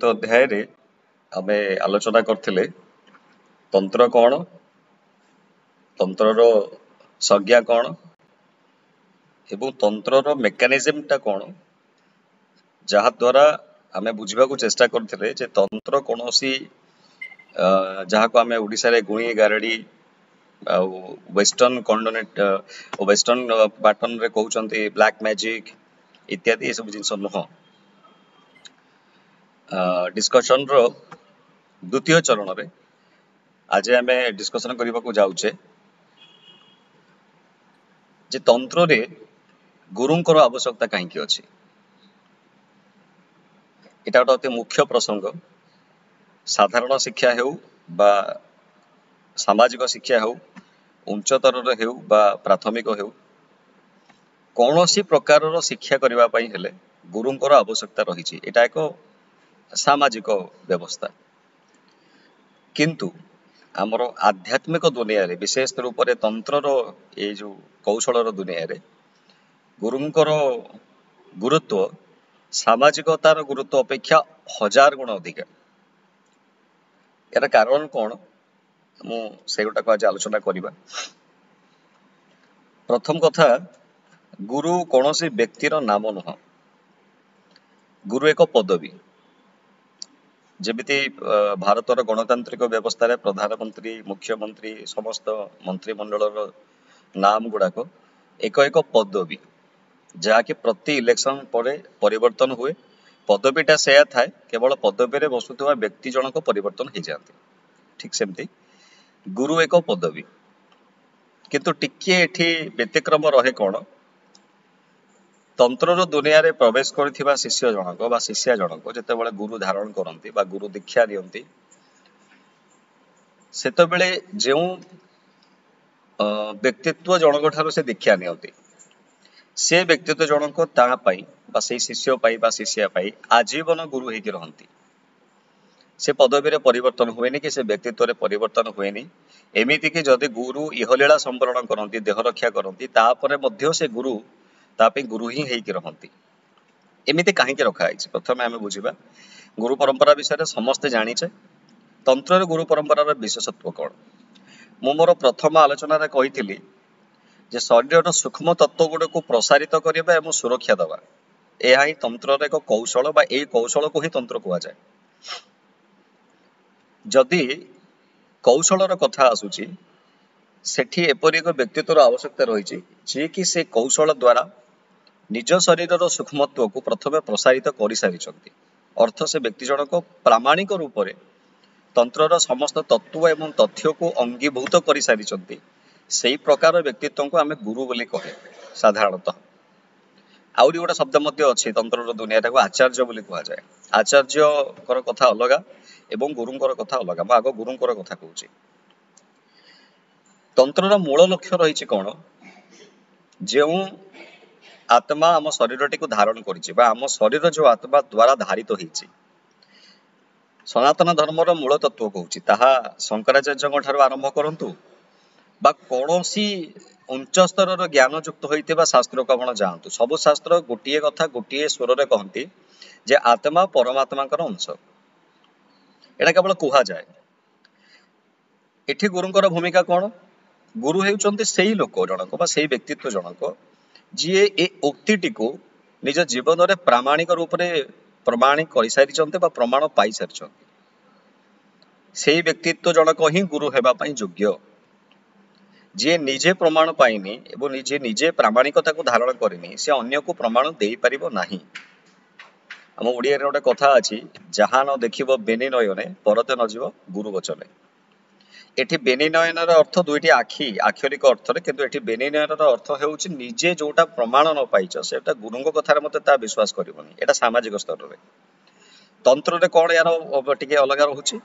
गत अध्याय रे आमे आलोचना करथिले तंत्र कौन, तंत्रर संज्ञा कौन एवं तंत्रर मेकानिज्म टा कौन, जहा द्वारा आमे बुझिबा को चेष्टा करथिले जे तंत्र कोनोसी जहा को आमे ओडिसा रे गुणी गारडी वेस्टर्न कॉन्डोनेट वेस्टर्न पैटर्न रे कहउचंती ब्लैक मैजिक इत्यादि ये सब जिनस नुह। डिस्कशन रो द्वितीय चरण रे आज आमे डिस्कशन करबा को जाउचे जे तंत्र रे गुरुंकर आवश्यकता काहेकि अछि। एटा गोटे अति मुख्य प्रसंग। साधारण शिक्षा हेउ बा सामाजिक शिक्षा हेउ, उच्चतर हेउ बा प्राथमिक हेउ, कौनसी प्रकार शिक्षा करबा पई हेले गुरुंकर आवश्यकता रही। एटा एक सामाजिक व्यवस्था, किंतु आमर आध्यात्मिक दुनिया रे विशेष रूप से तंत्रर ये जो कौशल दुनिया रे गुरुंकर गुरुत्व सामाजिकतार गुरुत्व अपेक्षा 1000 गुण अधिक। यार कारण कौन मु से गोटा को आज आलोचना करिबा। प्रथम कथा, गुरु कौनसी व्यक्तिर नाम नुह, गुरु एक पदवी। जेमिति भारतर गणतांत्रिक व्यवस्था रे प्रधानमंत्री, मुख्यमंत्री, समस्त मंत्रिमंडल नाम गुड़ाक एक एक पदवी, जहाँकि प्रति इलेक्शन पर परिवर्तन हुए। पदवीटा से थाए केवल पदवी रे बसुवा व्यक्ति जनक परिवर्तन हो जाती। ठीक सेमती गुरु एक पदवी, किंतु टिके एठी व्यतिक्रम रहे कौन, तंत्र दुनिया रे प्रवेश करथिबा शिष्य जनक बा शिष्या जनक जेतेबेले गुरु धारण करंती बा गुरु दीक्षा दियंती, सेतेबेले जेउ व्यक्तित्व जनक ठारो से दीक्षा नियंती, से व्यक्तित्व जनक ता पई बा से शिष्य पई बा शिष्या पई आजीवन गुरु हेकि रहंती। से पदवी रे परिवर्तन हुएनी कि से व्यक्तित्व रे परिवर्तन हुएनी। एमिति कि जदि गुरु इहलीला संवरण करंती, देह रक्षा करंती, तापरे मध्य से गुरु तापे गुरु ही हेकि रहंती। एमिति काहेकि रखा है? प्रथमे आमे बुझिबा गुरु परंपरा विषय रे समस्त जानिचे। तंत्र रे गुरु परंपरा रे विशेषत्व कोन? मु मोर प्रथम आलोचना रे कहिथिली जे शरीर सूक्ष्म तत्व गुड़ को प्रसारित करबा एवं सुरक्षा दवा, यह ही तंत्र रे एक कौशल बा ए कौशल को ही तंत्र कुआ जाए। जदि कौशलर कथा आसुची सेठी एपरि एक व्यक्तित्वर आवश्यकता रही जे कि से कौशल द्वारा निज शरीर सूक्ष्मत्व को प्रथमे प्रसारित कर सारी। अर्थ से व्यक्ति जनक प्रामाणिक रूप से तंत्रर समस्त तत्व एवं तथ्य को अंगीभूत कर सारी। से प्रकार व्यक्तित्व को आमे गुरु बोली कहे साधारणतः। आउरी गोटे शब्द मध्य अच्छी तंत्र दुनिया को आचार्य बोली कह जाए। आचार्य कथा अलग एवं गुरुंकर कथा अलग। मैं आग गुरुंकर कथा कहूँ। तंत्रर मूल लक्ष्य रही कौन, जो आत्मा आम शरीर टी धारण कर आम शरीर जो आत्मा द्वारा धारित होती, सनातन धर्मर मूल तत्व कहूँ ताहा शंकराचार्य ठारू आरंभ करंतु बा कौनसी उच्च स्तर ज्ञान युक्त होता शास्त्र को आपण जातु, सबु शास्त्र गोटे कथा गोटे स्वर रे कहती जे आत्मा परमात्मा अंश। एटा केवल कहा जाए। एठी गुरुंकर भूमिका कौन? गुरु हेउचंती सेही लोक जनक बा सेही व्यक्तित्व जनक जी ए उक्तिटी को निज जीवन रे प्रामाणिक रूप से प्रमाणिक कर सारी बा प्रमाण पाई सारी। सेही व्यक्तित्व जनक ही गुरु हेबा पई योग्य। जी निजे प्रमाण पाइनी एवं निजे निजे प्रामाणिकता को धारण करेनी से अन्य को प्रमाण दे पारिबो नाही। आम ओडिया रे गोटे कथा अछि, जहाँ न देखिबो बेनी नयने परते न जीव गुरु वचने। एठी बेनी नयनर अर्थ दुईटी आखि आक्षरिक अर्थ रे, किंतु एठी बेनी नयनर अर्थ हेउछि निजे जोटा प्रमाण न पाइछ सेटा गुरुंक कथा रे मते ता विश्वास करिवोनी। एटा सामाजिक स्तर रे। तंत्र रे कोन यार टिके अलग रहउछि।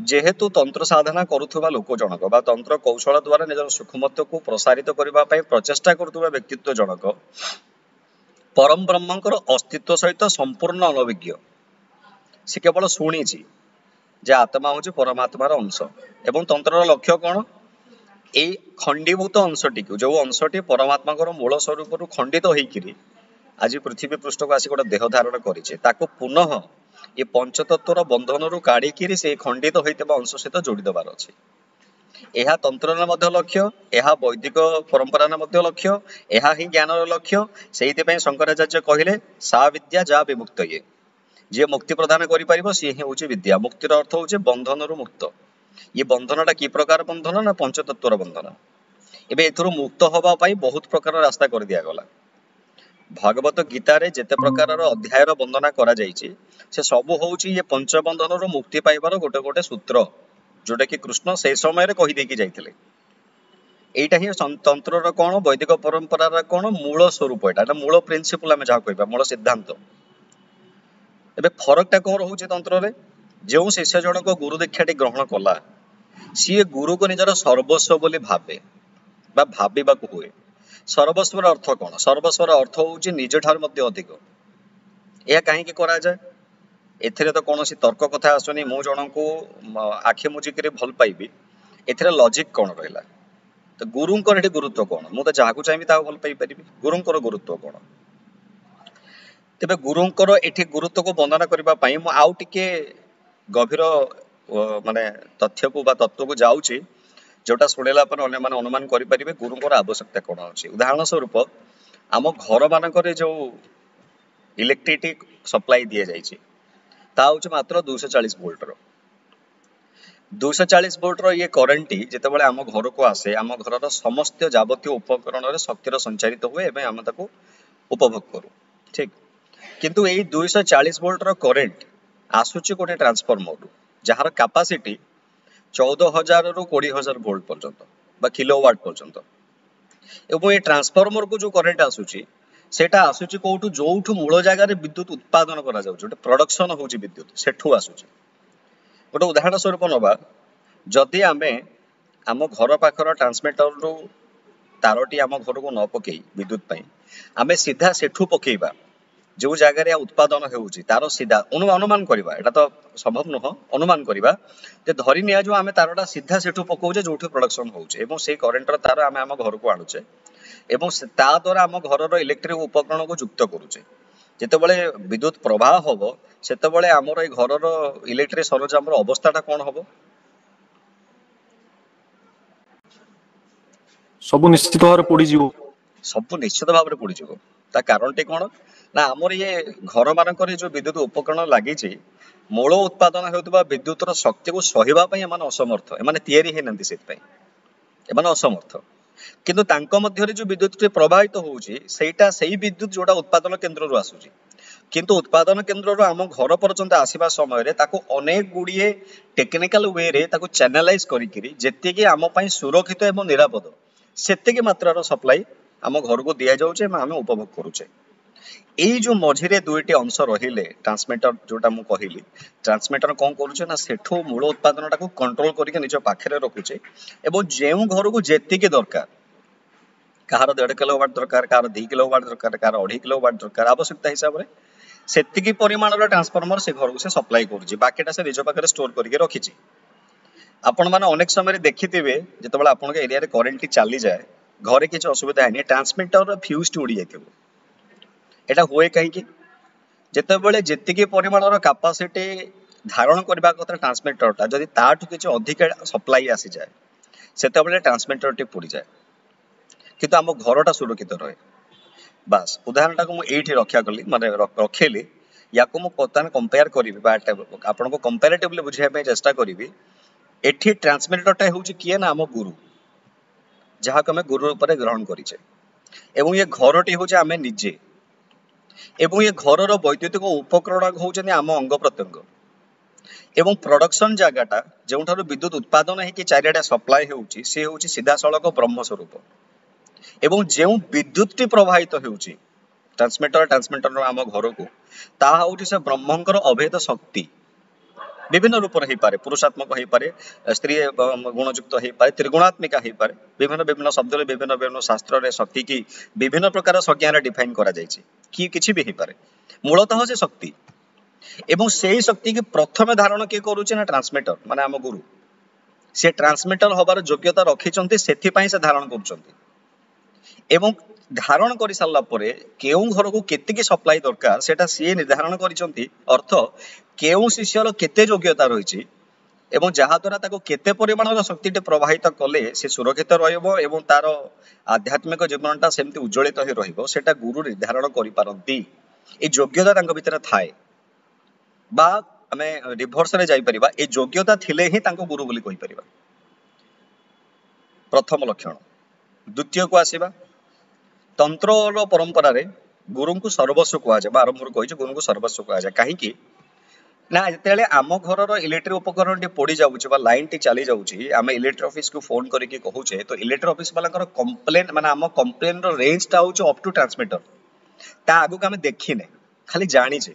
जेहेतु तंत्र साधना करुथुबा लोक जनक बा तंत्र कौशल द्वारा निज सूक्ष्मत्व को प्रसारित करबा पई प्रचेष्टा करुथुबा व्यक्तित्व जनक परम ब्रह्मंकर अस्तित्व सहित संपूर्ण अनभिज्ञ। से केवल शुणिछि जे आत्मा हूँ परमात्मार अंश एवं तंत्र लक्ष्य कौन, ए खंडीभूत अंशटी को जो अंशटी परमात्मा मूल स्वरूप खंडित होकर आज पृथ्वी पृष्ठ को आसी गोटे देह धारण करिछे ताको पुनः ये पंचतत्वर बंधन रु काढ़ी से खंडित होइतबा अंश सहित जोड़ी देबार अछि। यह तंत्र मध्य लक्ष्य, यह वैदिक परंपरा मध्य लक्ष्य, यह ही ज्ञान लक्ष्य। से शंकराचार्य कहले सा विद्या जा विमुक्त ये, जे मुक्ति प्रदान करि सी ही होची विद्या। मुक्तिर अर्थ होचे बंधन रु मुक्त। ये बंधनटा कि प्रकार बंधन ना पंचतत्वर बंधन। एबे एथुरु मुक्त होबा पाई बहुत प्रकार रास्ता कर दिया गला। भागवत गीतार जेते प्रकार अध्याय वंदना करा जायछि से सब होउछि ये पंचबंधन रु मुक्ति पाइबार गोटे गोटे सूत्र, जोटा कि कृष्ण से समय कही देकी जाइथिले। एटा ही तंत्र कौन, वैदिक परंपरा कौन मूल स्वरूप, एटा मूल प्रिंसिपल आम जहाँ कहबा मूल सिद्धांत। एबे फरकटा कौन रोचे तंत्र रे, जो शिष्य जनक गुरु दीक्षाटी ग्रहण कला सी गुरु को निजर सर्वस्व बोली भावे बा भाविबाकू हुए। सर्वस्वर अर्थ कौन? सर्वस्वर अर्थ होउछि निज ठार मध्य अधिक। यह कहीं करा जाए? एथिरे तो कौन सी तर्क कथा आसुनी। मु जनकू आखि मुजिक भल पाइबी, एथिरे लॉजिक कौन रहिला? तो गुरुंकर एठी गुरुत्व कौन? मु तो जहाकू चाहिए ताकू भल पाई परिबी। गुरुंकर गुरुत्व कौन? तेबे गुरुंकर एठी गुरुत्व को वंदना करबा पई मु आउ टिके गभीर माने तथ्य को बा तत्व को जाउची, जोटा शुणेला पर अन्य माने अनुमान करि परिबे गुरुंकर आवश्यकता कोन अछि। उदाहरण स्वरूप आम घर मानकर जो इलेक्ट्रिसिटी सप्लाई दिया जाइछि ता होछि मात्र 240 वोल्ट रो। 240 वोल्ट रो ये करंट जेते बेले आम घर को आसे, आम घर समस्त जावतीय उपकरण रे शक्तिर संचारित हुए एवं आम ताको उपभोग करू। ठीक, किंतु एई 240 वोल्ट रो करंट आसुछि गोटे ट्रांसफार्मर रु, जहार कैपेसिटी 14,000 रु 20,000 वोल्ट पर्यंत बा किलोवाट पर्यंत। एवं ये ट्रांसफार्मर को जो करंट आसुछि सेटा आसुछि कोठु, जोठु मूल जगह रे विद्युत उत्पादन करा जाउछि, जोटे प्रोडक्शन होउछि विद्युत, सेठु आसुछि। गोटे उदाहरण स्वरूप नबा, जदि आमे आम घर पाखर ट्रांसमिटर रु तारटी आम घर को न पकई विद्युत पाई, आमे सीधा सेठु पकेइबा जो जगह उत्पादन होउछि तार सीधा अनुमान करबा, एटा तो संभव नुह, अनुमान करबा जे धरि निया जो आमे तारटा सीधा सेठु पकाउछे जोठु प्रोडक्शन होउछि एवं से करंट तार आमे आम घर को आणुछे एवं ता द्वारा आम घर इलेक्ट्रिक उपकरण को युक्त करुछे। जेतेबेले विद्युत प्रवाह होबो सेतेबेले हमर ए घर इलेक्ट्रिक सरंजाम अवस्थाटा कोन होबो? सब निश्चित भाव पड़ी जीवो, सब निश्चित भाव पड़ी जीवो। ता कारणटी कोन ना, हमर ये घर मानकर जो विद्युत उपकरण लागिछि मूल उत्पादन हेउतबा विद्युतर शक्ति को सहिबा पई एमान असमर्थ, एमाने तयारी हे नंदी सेत पई एमान असमर्थ। किंतु तांको मध्यरे जो विद्युत प्रवाहित होउछि सेटा सेही विद्युत जोटा उत्पादन केंद्र रु आसुछि, किंतु उत्पादन केंद्र रु आम घर पर्यंत आसीबा समय रे ताको अनेक गुड़िए टेक्निकल वे रे ताको चैनलाइज करिकिरी जेतिकी आम पई सुरक्षित एवं निरापद सेतिकी मात्रार सप्लाई आम घर को दिया जाउछे, आम उपभोग करूछे। एई जो मझिरे दुईटी अंश रहिले ट्रांसमिटर जोटा मु कहिली, ट्रांसमिटर कोन करूछे ना सेठो मूल उत्पादनटा को कंट्रोल करिके निज पाखरे रखुछे एवं जेउ घर को जेतिकी दरकार, कहार 1.5 किलोवाट दरकार, कहार 2 किलोवाट दरकार, कहार 2.5 किलोवाट दरकार, आवश्यकता हिसाब रे सेतिकी परिमाणर ट्रांसफार्मर से घर को से सप्लाई करूछि, बाकीटा से निज पाखरे स्टोर करिके रखिछि। आपण माने अनेक समय रे देखिथिबे जेतेबेले आपन के एरिया रे करंट चली जाए, घरे किछ असुविधा हैनी, ट्रांसमिटर फ्यूज उड़ी जाइथिबो। एटा होए कहीं कि जेतेबेले जेतिकी परिमाणर कैपेसिटी धारण करबा कथा ट्रांसमिटरटा जदि ताठु किछ अधिक सप्लाई आसी जाए सेतेबेले ट्रांसमिटरटी पुड़ी जाए, किंतु आम घरटा सुरक्षित रहे। बास उदाहरणटा को मु एठी रक्षा कली माने रखेली, याको मु पतान कंपेयर करिवि बा आपन को कंपैरेटिवली बुझिया पे चेष्टा करिवि। एठी ट्रांसमिटरटा होउची किए ना आम गुरु, जहा को हमें गुरु रूप में ग्रहण करिचे, एवं ये घरटी होउची आमे निजे, एवं ये घरर वैद्युतिक उपकरण होउचनी आम अंग प्रत्यंग, एवं प्रोडक्शन जगहटा जोठारु विद्युत उत्पादन है कि चारिटा सप्लाई होउची से होउची सीधा सड़क ब्रह्म स्वरूप, एवं जो विद्युत प्रवाहित होउची ट्रांसमिटर आम घर को ता होउची से ब्रह्मंकर अभेद शक्ति। विभिन्न रूप हो पारे, पुरुषात्मक हो पारे, स्त्री गुणयुक्त हो पारे, त्रिगुणात्मिका हो पारे, विभिन्न विभिन्न शब्द विभिन्न विभिन्न शास्त्र रे शक्ति की विभिन्न प्रकार संज्ञा रे डिफाइन करा जायछि कि किछि भी हो पारे। मूलतः से शक्ति एवं सेही शक्ति की प्रथम धारण के करूछि ना ट्रांसमिटर माने आम गुरु, से ट्रांसमिटर होबार योग्यता रखिचंती सेथि पई से धारण करूचंती। ଏବଂ ଧାରଣ କରି ସାରିଲା ପରେ କେଉଁ ଘରକୁ କେତିକି ସପ୍ଲାଇ ଦରକାର ସେଟା ସିଏ ନିର୍ଦ୍ଧାରଣ କରିଛନ୍ତି। ଅର୍ଥ କେଉଁ ଶିଷ୍ୟର କେତେ ଯୋଗ୍ୟତା ରହିଛି ଏବଂ ଯାହା ଦ୍ୱାରା ତାକୁ କେତେ ପରିମାଣର ଶକ୍ତିଟି ପ୍ରବାହିତ କଲେ ସେ ସୁରକ୍ଷିତ ରହିବ ଏବଂ ତାର ଆଧ୍ୟାତ୍ମିକ ଜୀବନଟା ସେମିତି ଉଜ୍ଜଳିତ ହୋଇ ରହିବ ସେଟା ଗୁରୁ ନିର୍ଦ୍ଧାରଣ କରିପାରନ୍ତି। এই ଯୋଗ୍ୟତା ତାଙ୍କ ଭିତରେ ଥାଏ ବା ଆମେ ରିଭର୍ସରେ ଯାଇପାରିବା ଏ ଯୋଗ୍ୟତା ଥିଲେ ହିଁ ତାଙ୍କୁ ଗୁରୁ ବୋଲି କହିପାରିବା। ପ୍ରଥମ ଲକ୍ଷଣ। ଦ୍ୱିତୀୟକୁ ଆସିବା, ତନ୍ତ୍ରର ପରମ୍ପରାରେ ଗୁରୁଙ୍କୁ ସର୍ବସ୍ୱ କୁହାଯାଏ ବା ଆରମ୍ଭରୁ କହିଛି ଗୁରୁଙ୍କୁ ସର୍ବସ୍ୱ କୁହାଯାଏ। କାହିଁକି ନା ଯେତେବେଳେ ଆମ ଘରର ଇଲେକ୍ଟ୍ରିକ ଉପକରଣଟି ପୋଡ଼ି ଯାଉଛି ବା ଲାଇନଟି ଚାଲି ଯାଉଛି ଆମେ ଇଲେକ୍ଟ୍ରି ଅଫିସକୁ ଫୋନ କରିକି କହୁଛେ ତ ଇଲେକ୍ଟ୍ରି ଅଫିସ ବାଲାଙ୍କର କମ୍ପ୍ଲେନ ମାନେ ଆମ କମ୍ପ୍ଲେନର ରେଞ୍ଜଟା ହେଉଛି ଅପ୍ ଟୁ ଟ୍ରାନ୍ସମିଟର। ତା ଆଗକୁ ଆମେ ଦେଖିନେ ଖାଲି ଜାଣିଛେ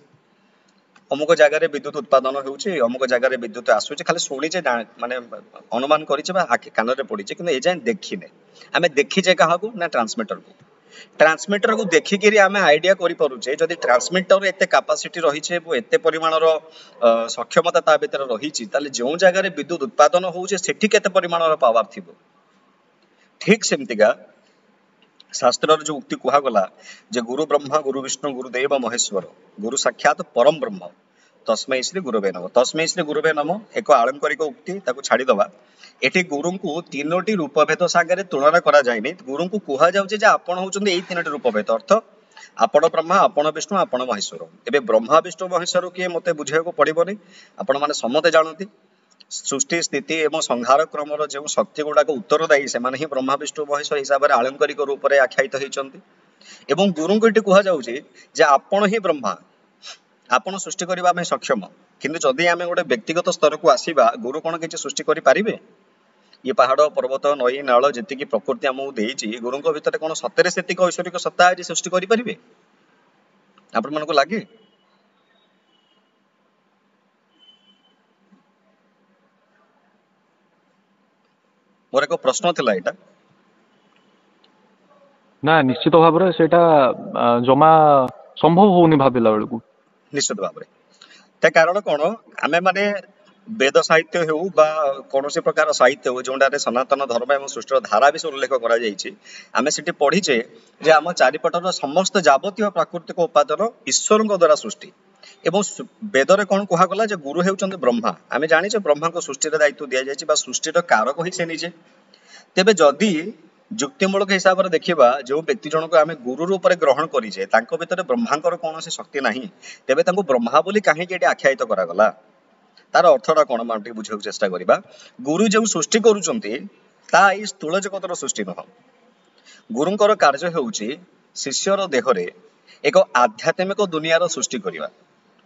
ଅମୁକ ଜାଗାରେ ବିଦ୍ୟୁତ ଉତ୍ପାଦନ ହେଉଛି ଅମୁକ ଜାଗାରେ ବିଦ୍ୟୁତ ଆସୁଛି ଖାଲି ଶୁଣିଛେ ମାନେ ଅନୁମାନ କରିଛେ ବା କାନରେ ପଡିଛେ କିନ୍ତୁ ଏ ଯାଏଁ ଦେଖିନେ। ଆମେ ଦେଖିଛେ କାହାକୁ ନା ଟ୍ରାନ୍ସମିଟରକୁ। ଟ୍ରାନ୍ସମିଟରକୁ ଦେଖିକିରି ଆମେ ଆଇଡିଆ କରିପାରୁଛେ ଯଦି ଟ୍ରାନ୍ସମିଟର ଏତେ କାପାସିଟି ରହିଛି ଏବଂ ଏତେ ପରିମାଣର ସକ୍ଷମତା ତା ଭିତରେ ରହିଛି ତାହେଲେ ଯେଉଁ ଜାଗାରେ ବିଦ୍ୟୁତ ଉତ୍ପାଦନ ହେଉଛି ସେଠି କେତେ ପରିମାଣର ପାୱାର ଥିବ। ଠିକ ସେମିତିକା ଶାସ୍ତ୍ରର ଯୋଉ ଉକ୍ତି କୁହାଗଲା ଯେ ଗୁରୁ ବ୍ରହ୍ମା ଗୁରୁ ବିଷ୍ଣୁ ଗୁରୁଦେବ ମହେଶ୍ୱର ଗୁରୁ ସାକ୍ଷାତ ପରମ ବ୍ରହ୍ମ ତସ୍ମୈ ଶ୍ରୀ ଗୁରୁବେ ନମଃ। ତସ୍ମୈ ଶ୍ରୀ ଗୁରୁବେ ନମଃ ଏକ ଆଳଙ୍କରିକ ଉକ୍ତି, ତାକୁ ଛାଡ଼ିଦବା। ଏଠି ଗୁରୁଙ୍କୁ ତିନୋଟି ରୂପଭେଦ ସାଙ୍ଗରେ ତୁଳନା କରାଯାଇନି। ଗୁରୁଙ୍କୁ କୁହାଯାଉଛି ଯେ ଆପଣ ହଉଛନ୍ତି ଏଇ ତିନୋଟି ରୂପଭେଦ। ଅର୍ଥ ଆପଣ ବ୍ରହ୍ମା ଆପଣ ବିଷ୍ଣୁ ଆପଣ ମହେଶ୍ୱର। ଏବେ ବ୍ରହ୍ମା ବିଷ୍ଣୁ ମହେଶ୍ୱର କିଏ ମତେ ବୁଝେଇବାକୁ ପଡିବନି, ଆପଣମାନେ ସମସ୍ତେ ଜାଣନ୍ତି। ସୃଷ୍ଟି ସ୍ଥିତି ଏବଂ ସଂହାର କ୍ରମର ଯେଉଁ ଶକ୍ତି ଗୁଡାକ ଉତ୍ତରଦାୟୀ ସେମାନେ ହିଁ ବ୍ରହ୍ମା ବିଷ୍ଣୁ ମହେଶ୍ୱର ହିସାବରେ ଆଳଙ୍କରିକ ରୂପରେ ଆଖ୍ୟାୟିତ ହେଇଛନ୍ତି। ଏବଂ ଗୁରୁଙ୍କୁ ଏଠି କୁହାଯାଉଛି ଯେ ଆପଣ ହିଁ ବ୍ରହ୍ମା, ଆପଣ ସୃଷ୍ଟି କରିବା ପାଇଁ ସକ୍ଷମ। କିନ୍ତୁ ଯଦି ଆମେ ଗୋଟେ ବ୍ୟକ୍ତିଗତ ସ୍ତରକୁ ଆସିବା ଗୁରୁ କଣ କିଛି ସୃଷ୍ଟି କରିପାରିବେ? ଇଏ ପାହାଡ ପର୍ବତ ନଈ ନାଳ ଯେତିକି ପ୍ରକୃତି ଆମକୁ ଦେଇଛି ଗୁରୁଙ୍କ ଭିତରେ କଣ ସତରେ ସେତିକି ଐଶ୍ୱରିକ ସତ୍ତା ଅଛି ସୃଷ୍ଟି କରିପାରିବେ? ଆପଣମାନଙ୍କୁ ଲାଗେ? ମୋର ଏକ ପ୍ରଶ୍ନ ଥିଲା ଏଇଟା। ନା ନିଶ୍ଚିତ ଭାବରେ ସେଇଟା ଜମା ସମ୍ଭବ ହଉନି ଭାବିଲା ବେଳକୁ। ନିଶ୍ଚିତ ଭାବରେ ତା କାରଣ କଣ ଆମେ ମାନେ ବେଦ ସାହିତ୍ୟ ହେଉ ବା କୌଣସି ପ୍ରକାର ସାହିତ୍ୟ ହେଉ ଯେଉଁଟାରେ ସନାତନ ଧର୍ମ ଏବଂ ସୃଷ୍ଟିର ଧାରା ବିଷୟ ଉଲ୍ଲେଖ କରାଯାଇଛି ଆମେ ସେଠି ପଢିଛେ ଯେ ଆମ ଚାରିପଟର ସମସ୍ତ ଯାବତୀୟ ପ୍ରାକୃତିକ ଉପାଦାନ ଈଶ୍ୱରଙ୍କ ଦ୍ୱାରା ସୃଷ୍ଟି। ଏବଂ ବେଦରେ କଣ କୁହାଗଲା ଯେ ଗୁରୁ ହେଉଛନ୍ତି ବ୍ରହ୍ମା। ଆମେ ଜାଣିଛେ ବ୍ରହ୍ମାଙ୍କ ସୃଷ୍ଟିର ଦାୟିତ୍ୱ ଦିଆଯାଇଛି ବା ସୃଷ୍ଟିର କାରକ ହିଁ ସେ ନିଜେ। ତେବେ ଯଦି ଯୁକ୍ତିମୂଳକ ହିସାବରେ ଦେଖିବା ଯେଉଁ ବ୍ୟକ୍ତି ଜଣକୁ ଆମେ ଗୁରୁ ରୂପରେ ଗ୍ରହଣ କରିଛେ ତାଙ୍କ ଭିତରେ ବ୍ରହ୍ମାଙ୍କର କୌଣସି ଶକ୍ତି ନାହିଁ ତେବେ ତାଙ୍କୁ ବ୍ରହ୍ମା ବୋଲି କାହିଁକି ଏଠି ଆଖ୍ୟାୟିତ କରାଗଲା? ତାର ଅର୍ଥଟା କଣ ଆମେ ଟିକେ ବୁଝିବାକୁ ଚେଷ୍ଟା କରିବା। ଗୁରୁ ଯେଉଁ ସୃଷ୍ଟି କରୁଛନ୍ତି ତାହା ଏଇ ସ୍ଥୂଳ ଜଗତର ସୃଷ୍ଟି ନୁହଁ। ଗୁରୁଙ୍କର କାର୍ଯ୍ୟ ହେଉଛି ଶିଷ୍ୟର ଦେହରେ ଏକ ଆଧ୍ୟାତ୍ମିକ ଦୁନିଆର ସୃଷ୍ଟି କରିବା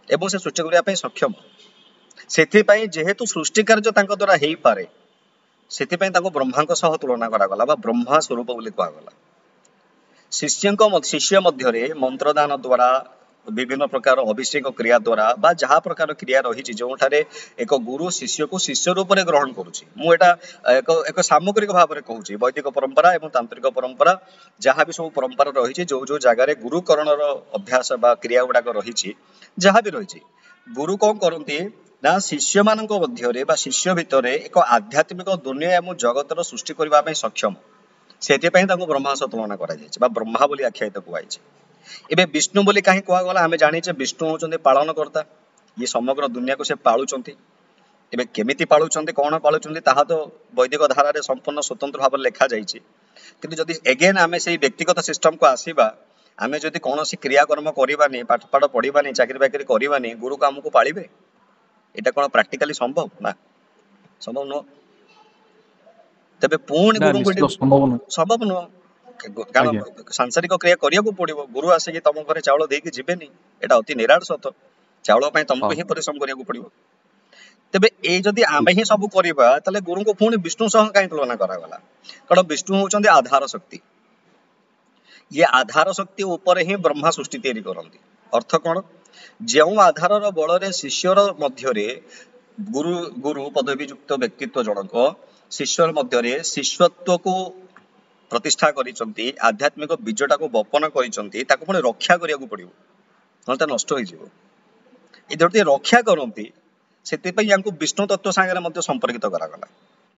ଏବଂ ସେ ସୃଷ୍ଟି କରିବା ପାଇଁ ସକ୍ଷମ। ସେଥିପାଇଁ ଯେହେତୁ ସୃଷ୍ଟି କାର୍ଯ୍ୟ ତାଙ୍କ ଦ୍ୱାରା ହେଇପାରେ ସେଥିପାଇଁ ତାଙ୍କୁ ବ୍ରହ୍ମାଙ୍କ ସହ ତୁଳନା କରାଗଲା ବା ବ୍ରହ୍ମା ସ୍ୱରୂପ ବୋଲି କୁହାଗଲା। ଶିଷ୍ୟ ମଧ୍ୟରେ ମନ୍ତ୍ରଦାନ ଦ୍ୱାରା ବିଭିନ୍ନ ପ୍ରକାର ଅଭିଷେକ କ୍ରିୟା ଦ୍ୱାରା ବା ଯାହା ପ୍ରକାର କ୍ରିୟା ରହିଛି ଯେଉଁଠାରେ ଏକ ଗୁରୁ ଶିଷ୍ୟକୁ ଶିଷ୍ୟ ରୂପରେ ଗ୍ରହଣ କରୁଛି। ମୁଁ ଏଟା ଏକ ସାମଗ୍ରିକ ଭାବରେ କହୁଛି ବୈଦିକ ପରମ୍ପରା ଏବଂ ତାନ୍ତ୍ରିକ ପରମ୍ପରା ଯାହା ବି ସବୁ ପରମ୍ପରା ରହିଛି ଯୋଉ ଯୋଉ ଜାଗାରେ ଗୁରୁକରଣର ଅଭ୍ୟାସ ବା କ୍ରିୟା ଗୁଡାକ ରହିଛି ଯାହା ବି ରହିଛି ଗୁରୁ କଣ କରନ୍ତି ନା ଶିଷ୍ୟମାନଙ୍କ ମଧ୍ୟରେ ବା ଶିଷ୍ୟ ଭିତରେ ଏକ ଆଧ୍ୟାତ୍ମିକ ଦୁନିଆ ଏବଂ ଜଗତର ସୃଷ୍ଟି କରିବା ପାଇଁ ସକ୍ଷମ। ସେଥିପାଇଁ ତାଙ୍କୁ ବ୍ରହ୍ମା ସହ ତୁଳନା କରାଯାଇଛି ବା ବ୍ରହ୍ମା ବୋଲି ଆଖ୍ୟାୟିତ କୁହାଯାଇଛି। ଏବେ ବିଷ୍ଣୁ ବୋଲି କାହିଁ କୁହାଗଲା? ଆମେ ଜାଣିଛେ ବିଷ୍ଣୁ ହଉଛନ୍ତି ପାଳନକର୍ତ୍ତା, ଇଏ ସମଗ୍ର ଦୁନିଆକୁ ସେ ପାଳୁଛନ୍ତି। ଏବେ କେମିତି ପାଳୁଛନ୍ତି କଣ ପାଳୁଛନ୍ତି ତାହା ତ ବୈଦିକ ଧାରାରେ ସମ୍ପୂର୍ଣ୍ଣ ସ୍ୱତନ୍ତ୍ର ଭାବରେ ଲେଖାଯାଇଛି। କିନ୍ତୁ ଯଦି ଏଗେନ୍ ଆମେ ସେଇ ବ୍ୟକ୍ତିଗତ ସିଷ୍ଟମକୁ ଆସିବା ଆମେ ଯଦି କୌଣସି କ୍ରିୟାକର୍ମ କରିବାନି ପାଠ ପଢିବାନି ଚାକିରି ବାକିରି କରିବାନି ଗୁରୁକୁ ଆମକୁ ପାଳିବେ? এটা କଣ ପ୍ରାକ୍ଟିକାଲି ସମ୍ଭବ? ନା ସମ୍ଭବ ନୁହଁ। ତେବେ ପୁଣି ନା ଗୁରୁଙ୍କୁ ଏଠି ନିଶ୍ଚିତ ସମ୍ଭବ ନୁହେଁ। ସମ୍ଭବ ନୁହଁ କାରଣ ଆଜ୍ଞା ସାଂସାରିକ କ୍ରିୟା କରିବାକୁ ପଡିବ। ଗୁରୁ ଆସିକି ତମ ଘରେ ଚାଉଳ ଦେଇକି ଯିବେନି, ଏଟା ଅତି ନିରାଟ ସତ। ଚାଉଳ ପାଇଁ ତମକୁ ହଁ ହିଁ ପରିଶ୍ରମ କରିବାକୁ ପଡିବ। ତେବେ ଏଇ ଯଦି ଆମେ ହିଁ ସବୁ କରିବା ତାହେଲେ ଗୁରୁଙ୍କୁ ପୁଣି ବିଷ୍ଣୁ ସହ କାହିଁ ତୁଳନା କରାଗଲା? କାରଣ ବିଷ୍ଣୁ ହଉଛନ୍ତି ଆଧାର ଶକ୍ତି। ଇଏ ଆଧାର ଶକ୍ତି ଉପରେ ହିଁ ବ୍ରହ୍ମା ସୃଷ୍ଟି ତିଆରି କରନ୍ତି। ଅର୍ଥ କଣ? ଯେଉଁ ଆଧାରର ବଳରେ ଶିଷ୍ୟର ମଧ୍ୟରେ ଗୁରୁ ପଦବୀଯୁକ୍ତ ବ୍ୟକ୍ତିତ୍ୱ ଜଣକ ଶିଷ୍ୟ ମଧ୍ୟରେ ଶିଷ୍ୟତ୍ୱକୁ ପ୍ରତିଷ୍ଠା କରିଛନ୍ତି, ଆଧ୍ୟାତ୍ମିକ ବୀଜଟାକୁ ବପନ କରିଛନ୍ତି, ତାକୁ ପୁଣି ରକ୍ଷା କରିବାକୁ ପଡିବ ନହେଲେ ତା ନଷ୍ଟ ହେଇଯିବ। ଏ ଯଦି ରକ୍ଷା କରନ୍ତି ସେଥିପାଇଁ ୟାଙ୍କୁ ବିଷ୍ଣୁ ତତ୍ତ୍ୱ ସାଙ୍ଗରେ ମଧ୍ୟ ସମ୍ପର୍କିତ କରାଗଲା।